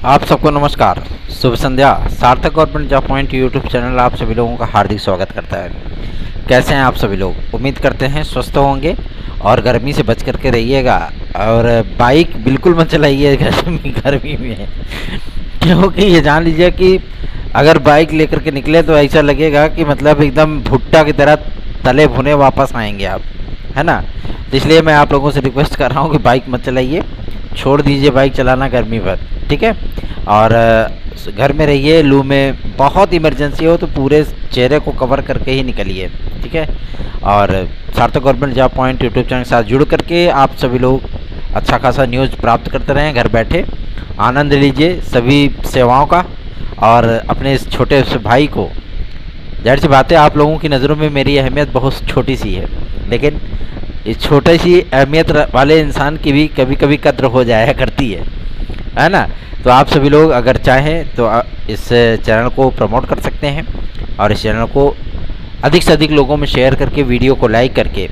आप सबको नमस्कार, शुभ संध्या। सार्थक government job point YouTube channel आप सभी लोगों का हार्दिक स्वागत करता है। कैसे हैं आप सभी लोग? उम्मीद करते हैं स्वस्थ होंगे और गर्मी से बच करके रहिएगा। और बाइक बिल्कुल मत चलाइए गर्मी में क्योंकि ये जान लीजिए कि अगर बाइक लेकर के निकले तो ऐसा लगेगा कि मतलब एकदम भुट्टा की तरह तले भुने वापस आएंगे आप, है ना। तो इसलिए मैं आप लोगों से रिक्वेस्ट कर रहा हूँ कि बाइक मत चलाइए, छोड़ दीजिए बाइक चलाना गर्मी भर, ठीक है। और घर में रहिए। लू में बहुत इमरजेंसी हो तो पूरे चेहरे को कवर करके ही निकलिए, ठीक है। और सार्थक government job point YouTube channel के साथ जुड़ करके आप सभी लोग अच्छा खासा न्यूज़ प्राप्त करते रहें। घर बैठे आनंद लीजिए सभी सेवाओं का। और अपने इस छोटे से भाई को, जाहिर सी बात है आप लोगों की नज़रों में मेरी अहमियत बहुत छोटी सी है, लेकिन इस छोटी सी अहमियत वाले इंसान की भी कभी कभी कद्र हो जाया करती है ना। तो आप सभी लोग अगर चाहें तो इस चैनल को प्रमोट कर सकते हैं और इस चैनल को अधिक से अधिक लोगों में शेयर करके, वीडियो को लाइक करके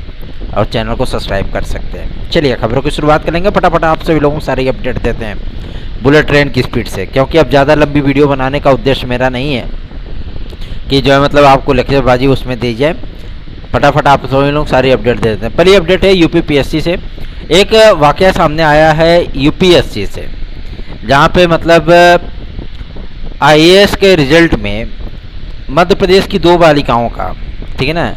और चैनल को सब्सक्राइब कर सकते हैं। चलिए खबरों की शुरुआत करेंगे। फटाफट आप सभी लोगों को सारी अपडेट देते हैं बुलेट ट्रेन की स्पीड से, क्योंकि अब ज़्यादा लंबी वीडियो बनाने का उद्देश्य मेरा नहीं है कि जो है मतलब आपको लेक्चरबाजी उसमें दी जाए। फटाफट आप सभी लोग सारी अपडेट दे देते हैं। पहली अपडेट है यूपी पीएससी से। एक वाकया सामने आया है यूपीएससी से, जहाँ पे मतलब आईएएस के रिजल्ट में मध्य प्रदेश की 2 बालिकाओं का, ठीक है ना,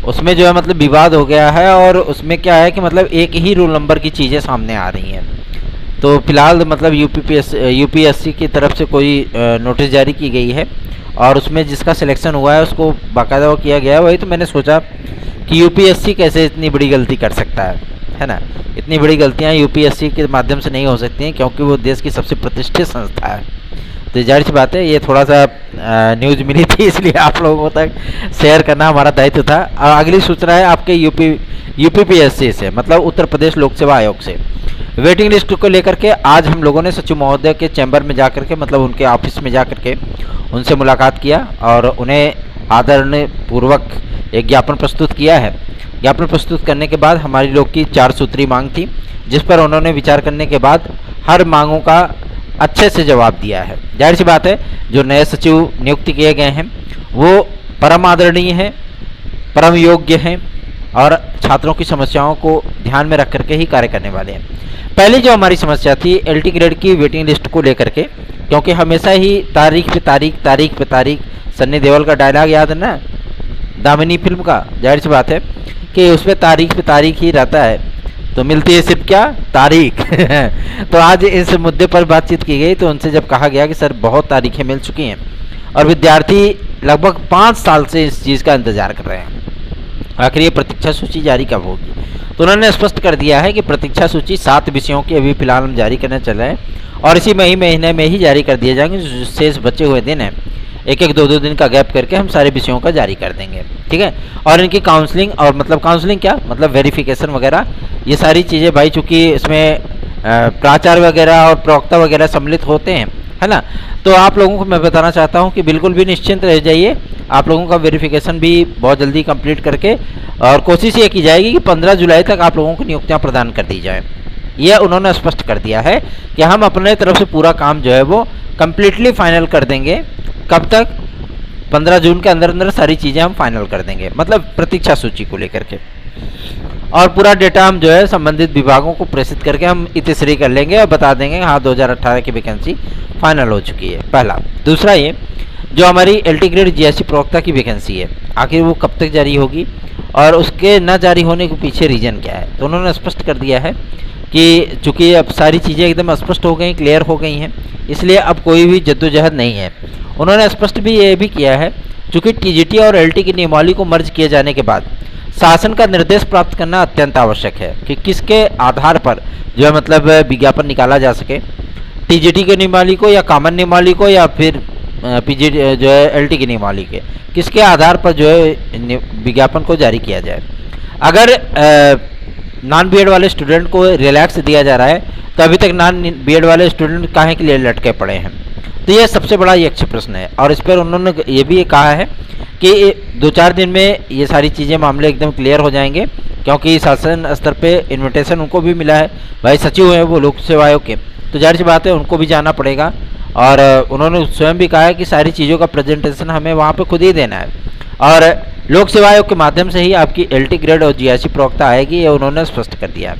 उसमें जो है मतलब विवाद हो गया है। और उसमें क्या है कि मतलब एक ही रोल नंबर की चीज़ें सामने आ रही हैं। तो फिलहाल मतलब यूपीएससी की तरफ से कोई नोटिस जारी की गई है और उसमें जिसका सिलेक्शन हुआ है उसको बाकायदा किया गया है। वही तो मैंने सोचा कि यूपीएससी कैसे इतनी बड़ी गलती कर सकता है ना। इतनी बड़ी गलतियां यूपीएससी के माध्यम से नहीं हो सकती हैं, क्योंकि वो देश की सबसे प्रतिष्ठित संस्था है। तो जाहिर सी बात है ये थोड़ा सा न्यूज़ मिली थी, इसलिए आप लोगों तक शेयर करना हमारा दायित्व था। और अगली सूचना है आपके यूपीपीएससी से, मतलब उत्तर प्रदेश लोक सेवा आयोग से। वेटिंग लिस्ट को लेकर के आज हम लोगों ने सचिव महोदय के चैम्बर में जा करके, मतलब उनके ऑफिस में जा करके उनसे मुलाकात किया और उन्हें आदरणीय पूर्वक एक ज्ञापन प्रस्तुत किया है। ज्ञापन प्रस्तुत करने के बाद हमारी लोग की 4 सूत्री मांग थी, जिस पर उन्होंने विचार करने के बाद हर मांगों का अच्छे से जवाब दिया है। जाहिर सी बात है जो नए सचिव नियुक्त किए गए हैं वो परम आदरणीय हैं, परम योग्य हैं और छात्रों की समस्याओं को ध्यान में रख करके ही कार्य करने वाले हैं। पहली जो हमारी समस्या थी एलटी ग्रेड की वेटिंग लिस्ट को लेकर के, क्योंकि हमेशा ही तारीख पे तारीख, सन्नी देओल का डायलॉग याद है ना दामिनी फिल्म का। जाहिर सी बात है कि उसमें तारीख पे तारीख ही रहता है, तो मिलती है सिर्फ क्या, तारीख तो आज इस मुद्दे पर बातचीत की गई तो उनसे जब कहा गया कि सर बहुत तारीखें मिल चुकी हैं और विद्यार्थी लगभग 5 साल से इस चीज़ का इंतज़ार कर रहे हैं, आखिर ये प्रतीक्षा सूची जारी कब होगी। तो उन्होंने स्पष्ट कर दिया है कि प्रतीक्षा सूची 7 विषयों की अभी फिलहाल हम जारी करने चल रहे हैं और इसी महीने में ही जारी कर दिए जाएंगे। जो शेष बचे हुए दिन हैं, एक 2 दिन का गैप करके हम सारे विषयों का जारी कर देंगे, ठीक है। और इनकी काउंसलिंग, और मतलब काउंसलिंग क्या, मतलब वेरिफिकेशन वगैरह, ये सारी चीज़ें भाई चूँकि इसमें प्राचार्य वगैरह और प्रवक्ता वगैरह सम्मिलित होते हैं, है ना। तो आप लोगों को मैं बताना चाहता हूँ कि बिल्कुल भी निश्चिंत रह जाइए। आप लोगों का वेरिफिकेशन भी बहुत जल्दी कंप्लीट करके और कोशिश ये की जाएगी कि 15 जुलाई तक आप लोगों को नियुक्तियाँ प्रदान कर दी जाए। यह उन्होंने स्पष्ट कर दिया है कि हम अपने तरफ से पूरा काम जो है वो कम्प्लीटली फाइनल कर देंगे। कब तक? 15 जून के अंदर अंदर सारी चीज़ें हम फाइनल कर देंगे, मतलब प्रतीक्षा सूची को लेकर के। और पूरा डेटा हम जो है संबंधित विभागों को प्रेषित करके हम इतिश्री कर लेंगे और बता देंगे हाँ 2018 की वैकेंसी फाइनल हो चुकी है, पहला। दूसरा ये जो हमारी एलटी ग्रेड जीएससी प्रवक्ता की वैकेंसी है, आखिर वो कब तक जारी होगी और उसके न जारी होने के पीछे रीज़न क्या है। तो उन्होंने स्पष्ट कर दिया है कि चूँकि अब सारी चीज़ें एकदम स्पष्ट हो गई, क्लियर हो गई हैं, इसलिए अब कोई भी जद्दोजहद नहीं है। उन्होंने स्पष्ट भी ये भी किया है चूँकि टीजीटी और एलटी की नियमावली को मर्ज किए जाने के बाद शासन का निर्देश प्राप्त करना अत्यंत आवश्यक है कि किसके आधार पर जो है मतलब विज्ञापन निकाला जा सके, टीजीटी के नियमावली को या कॉमन नियमावली को या फिर पीजीटी जो है एलटी की नियमावली के, किसके आधार पर जो है विज्ञापन को जारी किया जाए। अगर नॉन बीएड वाले स्टूडेंट को रिलैक्स दिया जा रहा है तो अभी तक नॉन बीएड वाले स्टूडेंट काहे के लिए लटके पड़े हैं। तो ये सबसे बड़ा यक्ष प्रश्न है और इस पर उन्होंने ये भी कहा है कि 2-4 दिन में ये सारी चीज़ें मामले एकदम क्लियर हो जाएंगे, क्योंकि शासन स्तर पे इन्विटेशन उनको भी मिला है, भाई सचिव हैं वो लोक सेवा आयोग के, तो तो जाहिर सी बात है उनको भी जाना पड़ेगा। और उन्होंने स्वयं भी कहा है कि सारी चीज़ों का प्रेजेंटेशन हमें वहाँ पे खुद ही देना है और लोक सेवा आयोग के माध्यम से ही आपकी एलटी ग्रेड और जीआईसी प्रवक्ता आएगी, ये उन्होंने स्पष्ट कर दिया।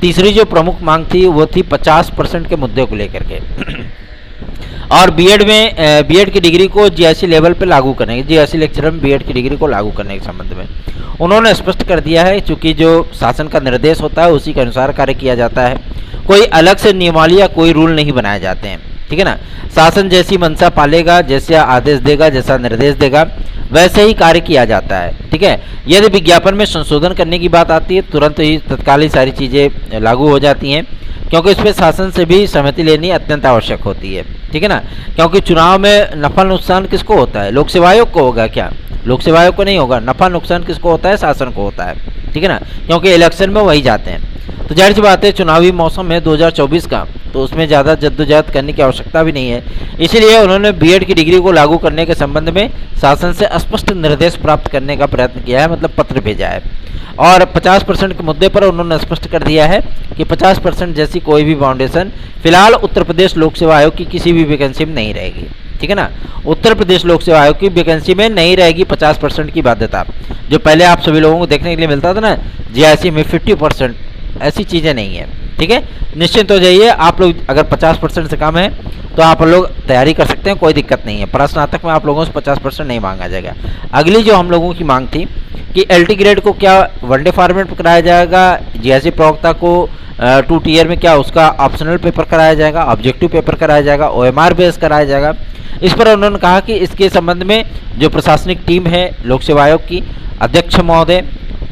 तीसरी जो प्रमुख मांग थी वो थी 50% के मुद्दे को लेकर के और बीएड की डिग्री को जीआईसी लेवल पे लागू करने के, जीआईसी लेक्चरर में बीएड की डिग्री को लागू करने के संबंध में उन्होंने स्पष्ट कर दिया है, चूँकि जो शासन का निर्देश होता है उसी के अनुसार कार्य किया जाता है, कोई अलग से नियमावली या कोई रूल नहीं बनाए जाते हैं, ठीक है ना। शासन जैसी मंशा पालेगा, जैसे आदेश देगा, जैसा निर्देश देगा वैसे ही कार्य किया जाता है, ठीक है। यदि विज्ञापन में संशोधन करने की बात आती है तुरंत ही तत्काल ही सारी चीज़ें लागू हो जाती हैं, क्योंकि इसमें शासन से भी सहमति लेनी अत्यंत आवश्यक होती है, ठीक है ना। क्योंकि चुनाव में नफा नुकसान किसको होता है? लोक सेवा आयोग को होगा क्या? लोक सेवा आयोग को नहीं होगा। नफा नुकसान किसको होता है? शासन को होता है, ठीक है ना, क्योंकि इलेक्शन में वही जाते हैं। तो जाहिर सी बात है चुनावी मौसम में 2024 का, तो उसमें ज़्यादा जद्दोजहद करने की आवश्यकता भी नहीं है, इसलिए उन्होंने बीएड की डिग्री को लागू करने के संबंध में शासन से स्पष्ट निर्देश प्राप्त करने का प्रयत्न किया है, मतलब पत्र भेजा है। और 50% के मुद्दे पर उन्होंने स्पष्ट कर दिया है कि 50% जैसी कोई भी फाउंडेशन फिलहाल उत्तर प्रदेश लोक सेवा आयोग की किसी भी वैकेंसी में नहीं रहेगी, ठीक है ना। उत्तर प्रदेश लोक सेवा आयोग की वैकेंसी में नहीं रहेगी 50% की बाध्यता, जो पहले आप सभी लोगों को देखने के लिए मिलता था ना जीआईसी में 50%, ऐसी चीज़ें नहीं है, ठीक है। निश्चिंत हो जाइए, आप लोग अगर 50% से कम है तो आप लोग तैयारी कर सकते हैं, कोई दिक्कत नहीं है। प्रश्नार्थक में आप लोगों से 50% नहीं मांगा जाएगा। अगली जो हम लोगों की मांग थी कि एलटी ग्रेड को क्या वनडे फॉर्मेट पर कराया जाएगा, जीआईसी प्रवक्ता को 2 टीयर में क्या उसका ऑप्शनल पेपर कराया जाएगा, ऑब्जेक्टिव पेपर कराया जाएगा, ओएमआर बेस कराया जाएगा। इस पर उन्होंने कहा कि इसके संबंध में जो प्रशासनिक टीम है लोक सेवा आयोग की, अध्यक्ष महोदय,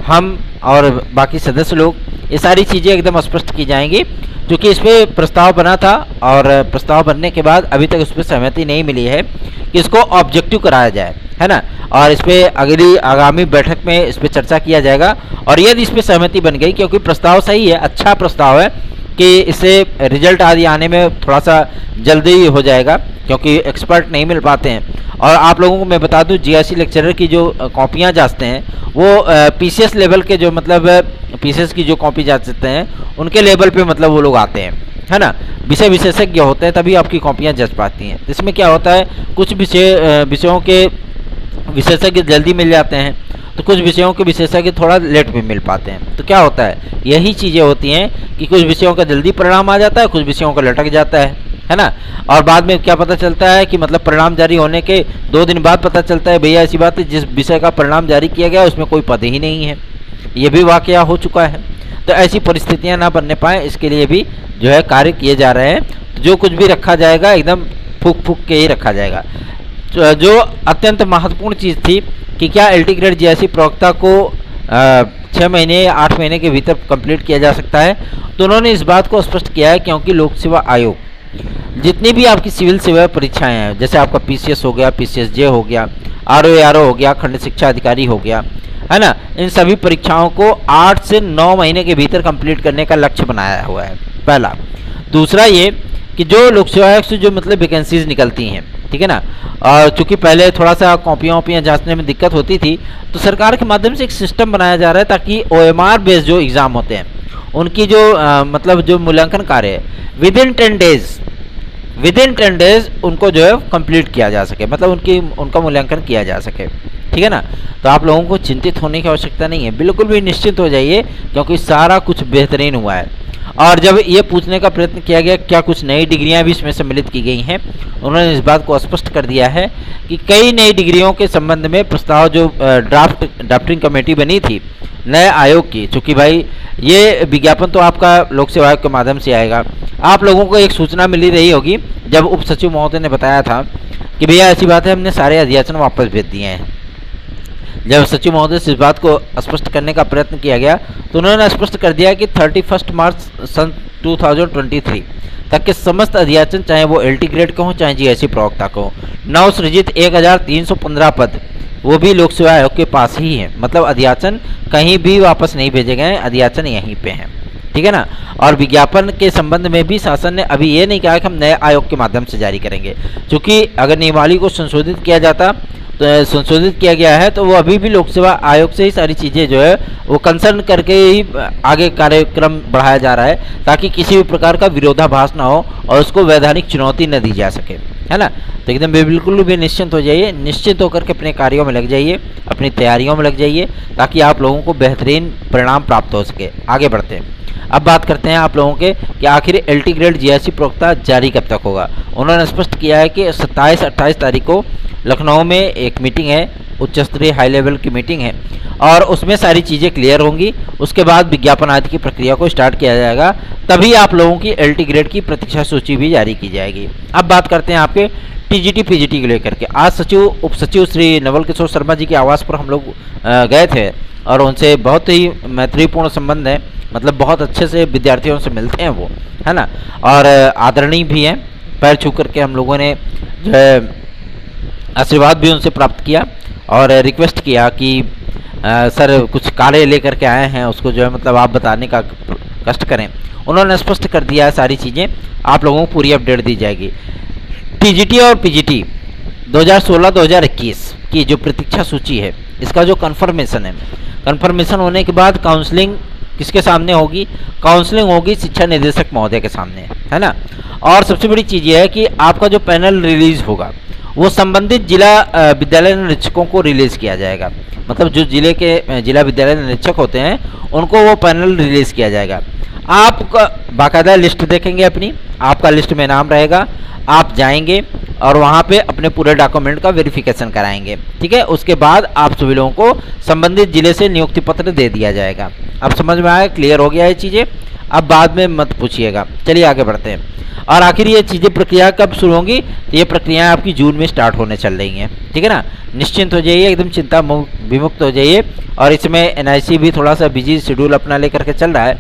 हम और बाकी सदस्य लोग, ये सारी चीज़ें एकदम स्पष्ट की जाएंगी, क्योंकि इस पर प्रस्ताव बना था और प्रस्ताव बनने के बाद अभी तक उस पर सहमति नहीं मिली है कि इसको ऑब्जेक्टिव कराया जाए, है ना। और इस पर अगली आगामी बैठक में इस पर चर्चा किया जाएगा और यदि इस पर सहमति बन गई, क्योंकि प्रस्ताव सही है, अच्छा प्रस्ताव है कि इससे रिजल्ट आदि आने में थोड़ा सा जल्दी हो जाएगा, क्योंकि एक्सपर्ट नहीं मिल पाते हैं। और आप लोगों को मैं बता दूं जीआईसी लेक्चरर की जो कॉपियां जांचते हैं वो पीसीएस लेवल के, जो मतलब पीसीएस की जो कॉपी जांचते हैं उनके लेवल पे मतलब वो लोग आते हैं, है ना। विषय विशेषज्ञ होते हैं तभी आपकी कॉपियां जज पाती हैं। इसमें क्या होता है, कुछ विषयों के विशेषज्ञ जल्दी मिल जाते हैं, तो कुछ विषयों के विशेषज्ञ थोड़ा लेट में मिल पाते हैं। तो क्या होता है, यही चीज़ें होती हैं कि कुछ विषयों का जल्दी परिणाम आ जाता है, कुछ विषयों का लटक जाता है ना। और बाद में क्या पता चलता है कि मतलब परिणाम जारी होने के 2 दिन बाद पता चलता है भैया ऐसी बात है जिस विषय का परिणाम जारी किया गया उसमें कोई पद ही नहीं है। ये भी वाकया हो चुका है। तो ऐसी परिस्थितियां ना बनने पाए, इसके लिए भी जो है कार्य किए जा रहे हैं। तो जो कुछ भी रखा जाएगा एकदम फूक फूक के ही रखा जाएगा। जो अत्यंत महत्वपूर्ण चीज़ थी कि क्या एलटी ग्रेड जीआईसी प्रवक्ता को 6 महीने या 8 महीने के भीतर कंप्लीट किया जा सकता है, तो उन्होंने इस बात को स्पष्ट किया है, क्योंकि लोक सेवा आयोग जितनी भी आपकी सिविल सेवा परीक्षाएं हैं, जैसे आपका पीसीएस हो गया, पीसीएसजे हो गया, आरओ हो गया, खंड शिक्षा अधिकारी हो गया, है ना, इन सभी परीक्षाओं को 8 से 9 महीने के भीतर कंप्लीट करने का लक्ष्य बनाया हुआ है, पहला। दूसरा ये कि जो लोक सेवा आयोग से जो मतलब वैकेंसीज निकलती हैं, ठीक है ना, और चूँकि पहले थोड़ा सा कॉपियाँ जांचने में दिक्कत होती थी, तो सरकार के माध्यम से एक सिस्टम बनाया जा रहा है ताकि ओएमआर बेस्ड जो एग्ज़ाम होते हैं उनकी जो मतलब जो मूल्यांकन कार्य है विद इन 10 डेज उनको जो है कंप्लीट किया जा सके, मतलब उनका मूल्यांकन किया जा सके, ठीक है ना। तो आप लोगों को चिंतित होने की आवश्यकता नहीं है, बिल्कुल भी निश्चिंत हो जाइए, क्योंकि सारा कुछ बेहतरीन हुआ है। और जब ये पूछने का प्रयत्न किया गया क्या कुछ नई डिग्रियां भी इसमें सम्मिलित की गई हैं, उन्होंने इस बात को स्पष्ट कर दिया है कि कई नई डिग्रियों के संबंध में प्रस्ताव जो ड्राफ्टिंग कमेटी बनी थी नए आयोग की, चूँकि भाई ये विज्ञापन तो आपका लोक सेवा आयोग के माध्यम से आएगा, आप लोगों को एक सूचना मिली रही होगी जब उप सचिव महोदय ने बताया था कि भैया ऐसी बात है हमने सारे अध्याचन वापस भेज दिए हैं। जब सचिव महोदय से इस बात को स्पष्ट करने का प्रयत्न किया गया तो उन्होंने स्पष्ट कर दिया कि 31 मार्च सन 2023 तक के समस्त अध्याचन, चाहे वो एलटी ग्रेड के हों चाहे जीआईसी प्रवक्ता को, नव सृजित 1315 पद वो भी लोक सेवा आयोग के पास ही हैं, मतलब अध्याचन कहीं भी वापस नहीं भेजे गए, अध्याचन यहीं पे हैं, ठीक है ना। और विज्ञापन के संबंध में भी शासन ने अभी ये नहीं कहा कि हम नए आयोग के माध्यम से जारी करेंगे, क्योंकि अगर नियमावली को संशोधित किया जाता संशोधित किया गया है, तो वो अभी भी लोक सेवा आयोग से ही सारी चीज़ें जो है वो कंसर्न करके ही आगे कार्यक्रम बढ़ाया जा रहा है, ताकि किसी भी प्रकार का विरोधाभास ना हो और उसको वैधानिक चुनौती न दी जा सके, है ना। तो एकदम बिल्कुल भी निश्चिंत हो जाइए, निश्चित होकर के अपने कार्यों में लग जाइए, अपनी तैयारियों में लग जाइए, ताकि आप लोगों को बेहतरीन परिणाम प्राप्त हो सके। आगे बढ़ते हैं, अब बात करते हैं आप लोगों के कि आखिर एलटी ग्रेड जीआईसी प्रवक्ता जारी कब तक होगा। उन्होंने स्पष्ट किया है कि 27-28 तारीख को लखनऊ में एक मीटिंग है, उच्च स्तरीय हाई लेवल की मीटिंग है, और उसमें सारी चीज़ें क्लियर होंगी। उसके बाद विज्ञापन आदि की प्रक्रिया को स्टार्ट किया जाएगा, तभी आप लोगों की एलटी ग्रेड की प्रतीक्षा सूची भी जारी की जाएगी। अब बात करते हैं आपके टीजीटी पीजीटी को लेकर के। आज सचिव उप सचिव श्री नवल किशोर शर्मा जी के आवास पर हम लोग गए थे और उनसे बहुत ही मैत्रीपूर्ण संबंध है, मतलब बहुत अच्छे से विद्यार्थियों से मिलते हैं वो, है ना, और आदरणीय भी हैं। पैर छू करके हम लोगों ने जो है आशीर्वाद भी उनसे प्राप्त किया और रिक्वेस्ट किया कि सर कुछ कार्य लेकर के आए हैं, उसको जो है मतलब आप बताने का कष्ट करें। उन्होंने स्पष्ट कर दिया है, सारी चीज़ें आप लोगों को पूरी अपडेट दी जाएगी। टीजीटी और पीजीटी 2016-2021 की जो प्रतीक्षा सूची है, इसका जो कन्फर्मेशन है, कन्फर्मेशन होने के बाद काउंसलिंग किसके सामने होगी? काउंसलिंग होगी शिक्षा निदेशक महोदय के सामने, है ना। और सबसे बड़ी चीज़ ये है कि आपका जो पैनल रिलीज होगा वो संबंधित जिला विद्यालय निरीक्षकों को रिलीज किया जाएगा। मतलब जो जिले के जिला विद्यालय निरीक्षक होते हैं उनको वो पैनल रिलीज किया जाएगा। आपका बाकायदा लिस्ट देखेंगे अपनी, आपका लिस्ट में नाम रहेगा, आप जाएंगे और वहाँ पे अपने पूरे डॉक्यूमेंट का वेरिफिकेशन कराएंगे, ठीक है। उसके बाद आप सभी लोगों को संबंधित जिले से नियुक्ति पत्र दे दिया जाएगा। अब समझ में आया, क्लियर हो गया ये चीज़ें, अब बाद में मत पूछिएगा। चलिए आगे बढ़ते हैं। और आखिर ये चीज़ें प्रक्रिया कब शुरू होंगी? तो ये प्रक्रियाएँ आपकी जून में स्टार्ट होने चल रही हैं, ठीक है ना। निश्चिंत हो जाइए, एकदम चिंता विमुक्त हो जाइए। और इसमें एनआईसी भी थोड़ा सा बिजी शेड्यूल अपना लेकर के चल रहा है,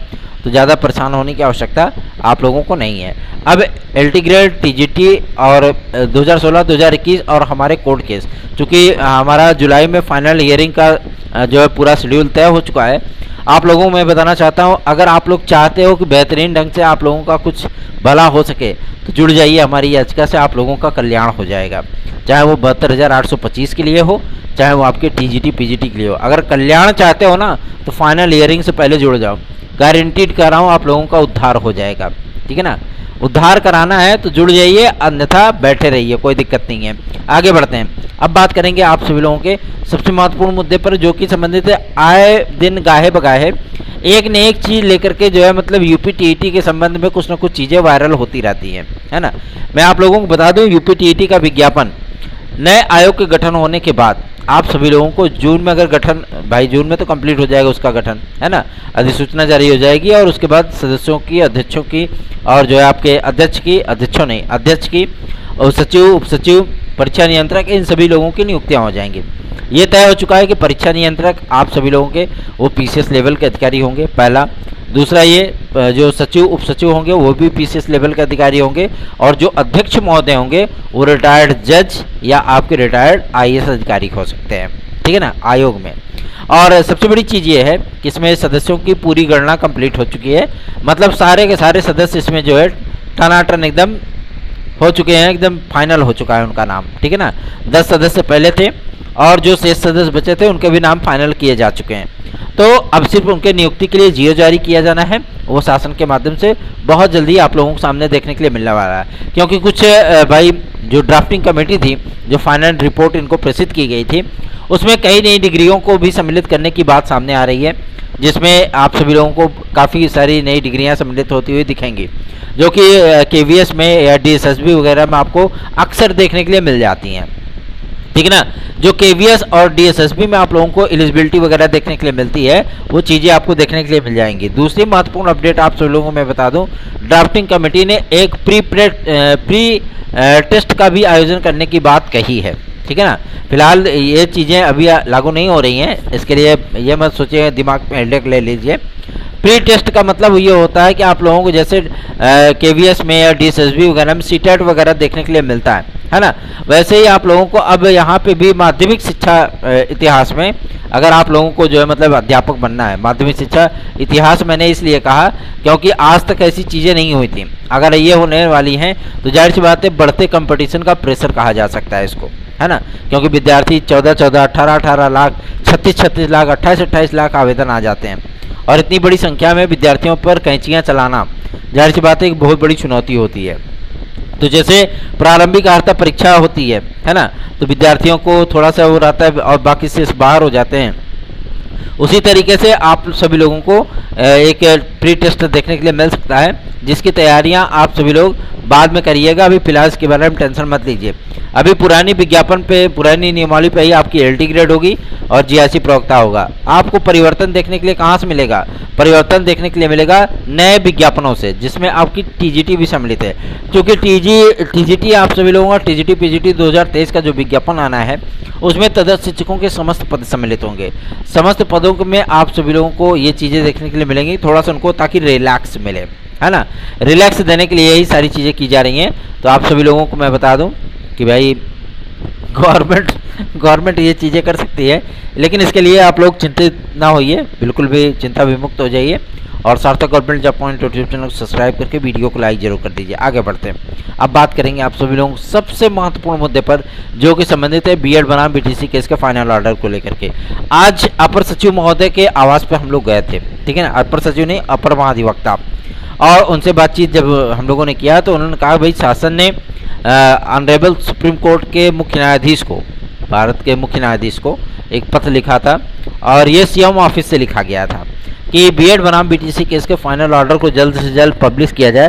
तो ज़्यादा परेशान होने की आवश्यकता आप लोगों को नहीं है। अब एलटी ग्रेड, टीजीटी और 2016-2021 और हमारे कोर्ट केस, चूँकि हमारा जुलाई में फाइनल हियरिंग का जो है पूरा शेड्यूल तय हो चुका है। आप लोगों को मैं बताना चाहता हूं, अगर आप लोग चाहते हो कि बेहतरीन ढंग से आप लोगों का कुछ भला हो सके, तो जुड़ जाइए हमारी याचिका से, आप लोगों का कल्याण हो जाएगा। चाहे वो 72,825 के लिए हो, चाहे वो आपके टीजीटी पीजीटी के लिए हो। अगर कल्याण चाहते हो ना, तो फाइनल हियरिंग से पहले जुड़ जाओ। गारंटीड कर रहा हूँ आप लोगों का उद्धार हो जाएगा, ठीक है ना। उद्धार कराना है तो जुड़ जाइए, अन्यथा बैठे रहिए, कोई दिक्कत नहीं है। आगे बढ़ते हैं। अब बात करेंगे आप सभी लोगों के सबसे महत्वपूर्ण मुद्दे पर, जो कि संबंधित है आए दिन गाहे बगाहे एक न एक चीज़ लेकर के जो है मतलब यूपी टीईटी के संबंध में कुछ ना कुछ चीज़ें वायरल होती रहती हैं, है ना। मैं आप लोगों को बता दूं, यूपी टीईटी का विज्ञापन नए आयोग के गठन होने के बाद आप सभी लोगों को जून में, अगर गठन भाई जून में तो कंप्लीट हो जाएगा उसका गठन, है ना, अधिसूचना जारी हो जाएगी और उसके बाद सदस्यों की, अध्यक्षों की और जो है आपके अध्यक्ष की, अध्यक्षों नहीं अध्यक्ष की, और सचिव, उप सचिव, परीक्षा नियंत्रक, इन सभी लोगों की नियुक्तियां हो जाएंगी। ये तय हो चुका है कि परीक्षा नियंत्रक आप सभी लोगों के वो पीसीएस लेवल के अधिकारी होंगे, पहला। दूसरा, ये जो सचिव उप सचिव होंगे वो भी पीसीएस लेवल के अधिकारी होंगे, और जो अध्यक्ष महोदय होंगे वो रिटायर्ड जज या आपके रिटायर्ड आईएएस अधिकारी हो सकते हैं, ठीक है ना, आयोग में। और सबसे बड़ी चीज़ ये है कि इसमें सदस्यों की पूरी गणना कंप्लीट हो चुकी है, मतलब सारे के सारे सदस्य इसमें जो है टनाटन एकदम हो चुके हैं, एकदम फाइनल हो चुका है उनका नाम, ठीक है ना। 10 सदस्य पहले थे और जो शेष सदस्य बचे थे उनके भी नाम फाइनल किए जा चुके हैं। तो अब सिर्फ उनके नियुक्ति के लिए जीओ जारी किया जाना है, वो शासन के माध्यम से बहुत जल्दी आप लोगों के सामने देखने के लिए मिलने वाला है। क्योंकि कुछ भाई जो ड्राफ्टिंग कमेटी थी, जो फाइनल रिपोर्ट इनको प्रेषित की गई थी, उसमें कई नई डिग्रियों को भी सम्मिलित करने की बात सामने आ रही है, जिसमें आप सभी लोगों को काफ़ी सारी नई डिग्रियां सम्मिलित होती हुई दिखेंगी, जो कि केवीएस में या डीएसएसबी वगैरह में आपको अक्सर देखने के लिए मिल जाती हैं, ठीक है ना। जो केवीएस और डीएसएसबी में आप लोगों को एलिजिबिलिटी वगैरह देखने के लिए मिलती है, वो चीज़ें आपको देखने के लिए मिल जाएंगी। दूसरी महत्वपूर्ण अपडेट आप सभी लोगों को मैं बता दूं, ड्राफ्टिंग कमेटी ने एक प्री टेस्ट का भी आयोजन करने की बात कही है, ठीक है ना। फिलहाल ये चीज़ें अभी लागू नहीं हो रही हैं, इसके लिए ये मत सोचिए, दिमाग में हेडेक ले लीजिए। प्री टेस्ट का मतलब ये होता है कि आप लोगों को जैसे केवीएस में या डीएसएसबी वगैरह में सीटेट वगैरह देखने के लिए मिलता है ना, वैसे ही आप लोगों को अब यहाँ पे भी माध्यमिक शिक्षा इतिहास में, अगर आप लोगों को जो है मतलब अध्यापक बनना है, माध्यमिक शिक्षा इतिहास मैंने इसलिए कहा क्योंकि आज तक ऐसी चीज़ें नहीं हुई थी। अगर ये होने वाली हैं तो जाहिर सी बात है बढ़ते कंपटीशन का प्रेशर कहा जा सकता है इसको, है ना, क्योंकि विद्यार्थी 14-14, 18-18 लाख, 36-36 लाख, 28-28 लाख आवेदन आ जाते हैं और इतनी बड़ी संख्या में विद्यार्थियों पर कैंचियाँ चलाना जाहिर सी बात है एक बहुत बड़ी चुनौती होती है। तो जैसे प्रारंभिक अर्हता परीक्षा होती है ना, तो विद्यार्थियों को थोड़ा सा वो रहता है और बाकी से बाहर हो जाते हैं, उसी तरीके से आप सभी लोगों को एक प्री टेस्ट देखने के लिए मिल सकता है, जिसकी तैयारियां आप सभी लोग बाद में करिएगा। अभी फिलहाल इसके बारे में टेंशन मत लीजिए। अभी पुरानी विज्ञापन पे, पुरानी नियमावली पे ही आपकी एलटी ग्रेड होगी और जीआईसी प्रवक्ता होगा। आपको परिवर्तन देखने के लिए कहाँ से मिलेगा? परिवर्तन देखने के लिए मिलेगा नए विज्ञापनों से, जिसमें आपकी टीजीटी भी सम्मिलित है। क्योंकि टीजीटी आप सभी लोगों का टीजीटी पीजीटी 2023 का जो विज्ञापन आना है, उसमें तदर्थ शिक्षकों के समस्त पद सम्मिलित होंगे। समस्त पदों में आप सभी लोगों को ये चीज़ें देखने के लिए मिलेंगी, थोड़ा सा उनको ताकि रिलैक्स मिले, है ना। रिलैक्स देने के लिए यही सारी चीज़ें की जा रही हैं। तो आप सभी लोगों को मैं बता दूं कि भाई गवर्नमेंट ये चीज़ें कर सकती है, लेकिन इसके लिए आप लोग चिंतित ना होइए, बिल्कुल भी चिंता विमुक्त हो जाइए और सार्थक government job point YouTube channel को सब्सक्राइब करके वीडियो को लाइक जरूर कर दीजिए। आगे बढ़ते हैं, अब बात करेंगे आप सभी लोगों सबसे महत्वपूर्ण मुद्दे पर, जो कि संबंधित है बीएड बनाम बीटीसी केस के फाइनल ऑर्डर को लेकर के। आज अपर सचिव महोदय के आवास पर हम लोग गए थे, ठीक है ना। अपर सचिव ने अपर महाधिवक्ता, और उनसे बातचीत जब हम लोगों ने किया तो उन्होंने कहा भाई शासन ने ऑनरेबल सुप्रीम कोर्ट के मुख्य न्यायाधीश को, भारत के मुख्य न्यायाधीश को एक पत्र लिखा था और ये सीएम ऑफिस से लिखा गया था कि बीएड बनाम बीटीसी केस के फाइनल ऑर्डर को जल्द से जल्द पब्लिश किया जाए,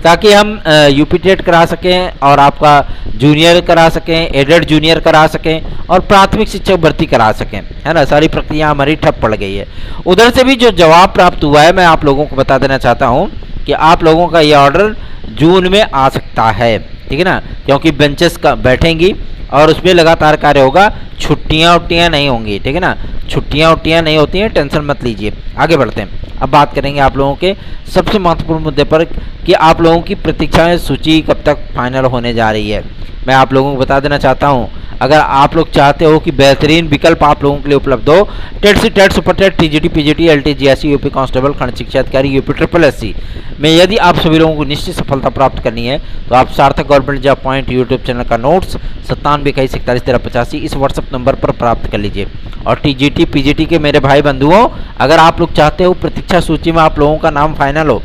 ताकि हम यूपी टेट करा सकें और आपका जूनियर करा सकें, एडेड जूनियर करा सकें और प्राथमिक शिक्षक भर्ती करा सकें, है ना। सारी प्रक्रिया हमारी ठप पड़ गई है। उधर से भी जो जवाब प्राप्त हुआ है, मैं आप लोगों को बता देना चाहता हूँ कि आप लोगों का ये ऑर्डर जून में आ सकता है, ठीक है ना, क्योंकि बेंचेस का बैठेंगी और उसमें लगातार कार्य होगा, छुट्टियाँ उट्टियाँ नहीं होंगी, ठीक है ना। छुट्टियाँ उट्टियाँ नहीं होती हैं, टेंशन मत लीजिए। आगे बढ़ते हैं, अब बात करेंगे आप लोगों के सबसे महत्वपूर्ण मुद्दे पर कि आप लोगों की प्रतीक्षा सूची कब तक फाइनल होने जा रही है। मैं आप लोगों को बता देना चाहता हूं, अगर आप लोग चाहते हो कि बेहतरीन विकल्प आप लोगों के लिए उपलब्ध हो, TET C TET super TET TGT PGT LT GSC UP constable खंड शिक्षा अधिकारी यूपी ट्रिपल एससी में यदि आप सभी लोगों को निश्चित सफलता प्राप्त करनी है, तो आप सार्थक government job point YouTube channel का नोट्स 9721411385 इस व्हाट्सएप नंबर पर प्राप्त कर लीजिए। और टीजीटी पीजीटी के मेरे भाई बंधुओं, अगर आप लोग चाहते हो प्रतीक्षा सूची में आप लोगों का नाम फाइनल हो,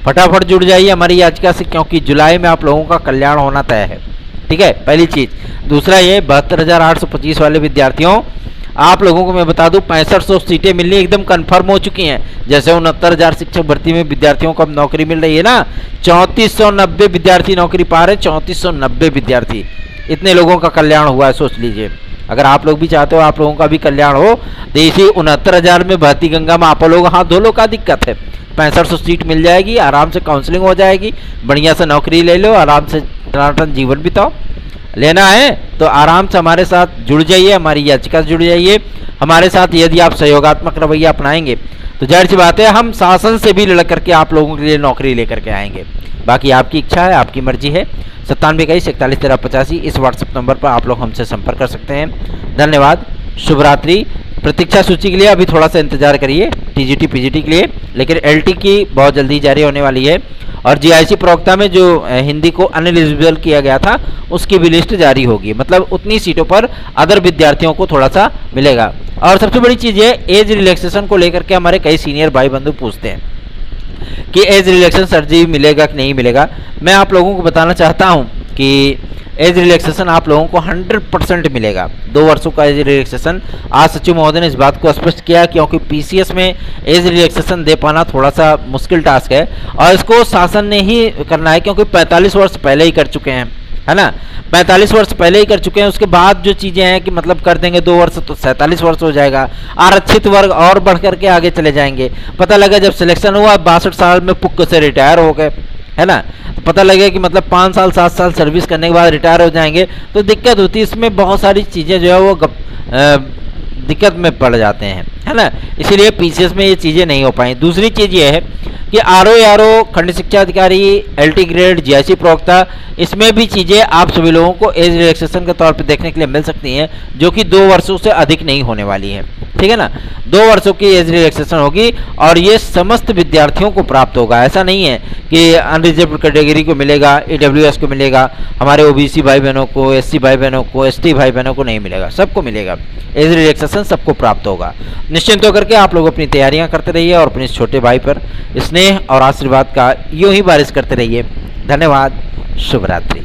फटाफट जुड़ जाइए हमारी याचिका से, क्योंकि जुलाई में आप लोगों का कल्याण होना तय है, ठीक है। पहली चीज। दूसरा ये 72,825 वाले विद्यार्थियों, आप लोगों को मैं बता दूं 6500 सीटें मिलनी एकदम कंफर्म हो चुकी हैं। जैसे 69,000 शिक्षक भर्ती में विद्यार्थियों को अब नौकरी मिल रही है ना, 3490 विद्यार्थी नौकरी पा रहे, 3490 विद्यार्थी, इतने लोगों का कल्याण हुआ है, सोच लीजिए। अगर आप लोग भी चाहते हो आप लोगों का भी कल्याण हो, तो इसी 69,000 में भर्ती गंगा में आप लोग हाथ धो लो, का दिक्कत है। 6500 सीट मिल जाएगी, आराम से काउंसलिंग हो जाएगी, बढ़िया से नौकरी ले लो, आराम से टनाटन जीवन बिताओ। लेना है तो आराम से हमारे साथ जुड़ जाइए, हमारी याचिका से जुड़ जाइए हमारे साथ। यदि आप सहयोगात्मक रवैया अपनाएंगे तो जाहिर सी बात है हम शासन से भी लड़ करके आप लोगों के लिए नौकरी लेकर के आएंगे। बाकी आपकी इच्छा है, आपकी मर्जी है। 9721411385 इस व्हाट्सएप नंबर पर आप लोग हमसे संपर्क कर सकते हैं। धन्यवाद, शुभ रात्रि। प्रतीक्षा सूची के लिए अभी थोड़ा सा इंतजार करिए टीजीटी पीजीटी के लिए, लेकिन एलटी की बहुत जल्दी जारी होने वाली है। और जीआईसी प्रवक्ता में जो हिंदी को अनएलिजिबल किया गया था उसकी भी लिस्ट जारी होगी, मतलब उतनी सीटों पर अदर विद्यार्थियों को थोड़ा सा मिलेगा। और सबसे बड़ी चीज़ है, एज रिलैक्सेशन को लेकर के हमारे कई सीनियर भाई बंधु पूछते हैं कि एज रिलैक्सेशन सर जी मिलेगा कि नहीं मिलेगा। मैं आप लोगों को बताना चाहता हूं कि एज रिलैक्सेशन आप लोगों को 100% मिलेगा। 2 वर्षों का एज रिलैक्सेशन। आज सचिव महोदय ने इस बात को स्पष्ट किया, क्योंकि पीसीएस में एज रिलैक्सेशन दे पाना थोड़ा सा मुश्किल टास्क है और इसको शासन ने ही करना है, क्योंकि 45 वर्ष पहले ही कर चुके हैं, है ना। 45 वर्ष पहले ही कर चुके हैं। उसके बाद जो चीज़ें हैं कि मतलब कर देंगे 2 वर्ष तो 47 वर्ष हो जाएगा। आरक्षित वर्ग और बढ़ करके आगे चले जाएंगे। पता लगा जब सिलेक्शन हुआ 62 साल में पुक्क से रिटायर हो गए, है ना। तो पता लगे कि मतलब 5 साल 7 साल सर्विस करने के बाद रिटायर हो जाएंगे, तो दिक्कत होती है। इसमें बहुत सारी चीज़ें जो है वो दिक्कत में पड़ जाते हैं, है ना। इसीलिए पीसीएस में ये चीज़ें नहीं हो पाई। दूसरी चीज़ ये है कि आरओ खंड शिक्षा अधिकारी, एलटी ग्रेड, जीआईसी प्रवक्ता, इसमें भी चीज़ें आप सभी लोगों को एज रिलैक्सेशन के तौर पर देखने के लिए मिल सकती हैं, जो कि 2 वर्षों से अधिक नहीं होने वाली है। ठीक है ना। 2 वर्षों की एज रिलैक्सेशन होगी और ये समस्त विद्यार्थियों को प्राप्त होगा। ऐसा नहीं है कि अनरिजर्व कैटेगरी को मिलेगा, AWS को मिलेगा, हमारे OBC भाई बहनों को, SC भाई बहनों को, ST भाई बहनों को नहीं मिलेगा, सबको मिलेगा। एज रिलैक्सेशन सबको प्राप्त होगा। निश्चिंत होकर के आप लोग अपनी तैयारियां करते रहिए और अपने छोटे भाई पर स्नेह और आशीर्वाद का यूं ही बारिश करते रहिए। धन्यवाद। शुभ रात्रि।